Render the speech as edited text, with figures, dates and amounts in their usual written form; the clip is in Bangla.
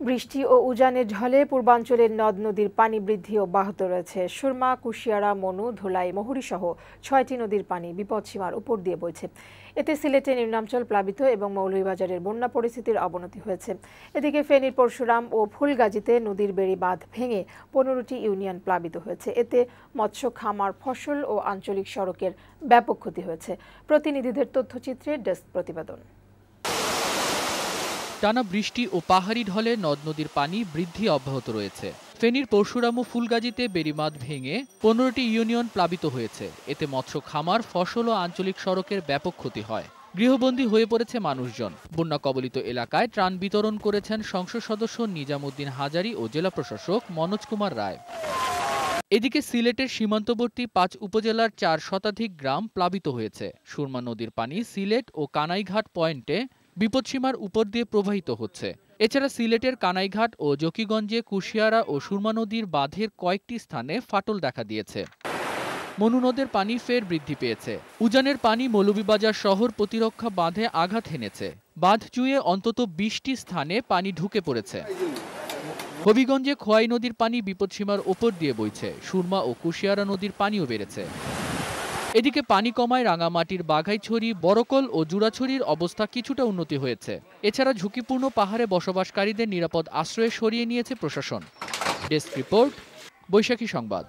বৃষ্টি ও উজানের ঝলে পূর্বাঞ্চলের নদ নদীর পানি বৃদ্ধি অব্যাহত রয়েছে। সুরমা, কুশিয়ারা, মনু, ধুলাই, মহুরী সহ ৬টি নদীর পানি বিপদসীমার উপর দিয়ে বইছে। এতে সিলেটের নিম্নাঞ্চল প্লাবিত এবং মৌলভীবাজারের বন্যা পরিস্থিতির অবনতি হয়েছে। এদিকে ফেনীর পরশুরাম ও ফুলগাজীতে নদীর বেড়ি বাঁধ ভেঙে ১৫টি ইউনিয়ন প্লাবিত হয়েছে। এতে মৎস্য খামার, ফসল ও আঞ্চলিক সড়কের ব্যাপক ক্ষতি হয়েছে। প্রতিনিধিদের তথ্যচিত্রে ডেস্ক প্রতিবেদন। টানা বৃষ্টি ও পাহাড়ি ঢলে নদ নদীর পানি বৃদ্ধি অব্যাহত রয়েছে। ফেনীর পরশুরাম ও ফুলগাজীতে বেড়িবাঁধ ভেঙে 15টি ইউনিয়ন প্লাবিত হয়েছে। এতে মৎস্য খামার, ফসল ও আঞ্চলিক সড়কের ব্যাপক ক্ষতি হয়। গৃহবন্দী হয়ে পড়েছে মানুষজন। বন্যা কবলিত এলাকায় ত্রাণ বিতরণ করেছেন সংসদ সদস্য নিজামুদ্দিন হাজারী ও জেলা প্রশাসক মনোজ কুমার রায়। এদিকে সিলেটের সীমান্তবর্তী ৫ উপজেলার ৪ শতাধিক গ্রাম প্লাবিত হয়েছে। সুরমা নদীর পানি সিলেট ও কানাইঘাট পয়েন্টে বিপদসীমার উপর দিয়ে প্রবাহিত হচ্ছে। এছাড়া সিলেটের কানাইঘাট ও জকিগঞ্জে কুশিয়ারা ও সুরমা নদীর বাঁধের কয়েকটি স্থানে ফাটল দেখা দিয়েছে। মনু নদের পানি ফের বৃদ্ধি পেয়েছে। উজানের পানি মৌলভীবাজার শহর প্রতিরক্ষা বাঁধে আঘাত হেনেছে। বাঁধ চুঁয়ে অন্তত ২০টি স্থানে পানি ঢুকে পড়েছে। হবিগঞ্জে খোয়াই নদীর পানি বিপদসীমার ওপর দিয়ে বইছে। সুরমা ও কুশিয়ারা নদীর পানিও বেড়েছে। এদিকে পানি কমায় রাঙামাটির বাঘাইছড়ি, বরকল ও জুড়াছড়ির অবস্থা কিছুটা উন্নতি হয়েছে। এছাড়া ঝুঁকিপূর্ণ পাহাড়ে বসবাসকারীদের নিরাপদ আশ্রয়ে সরিয়ে নিয়েছে প্রশাসন। ডেস্ক রিপোর্ট, বৈশাখী সংবাদ।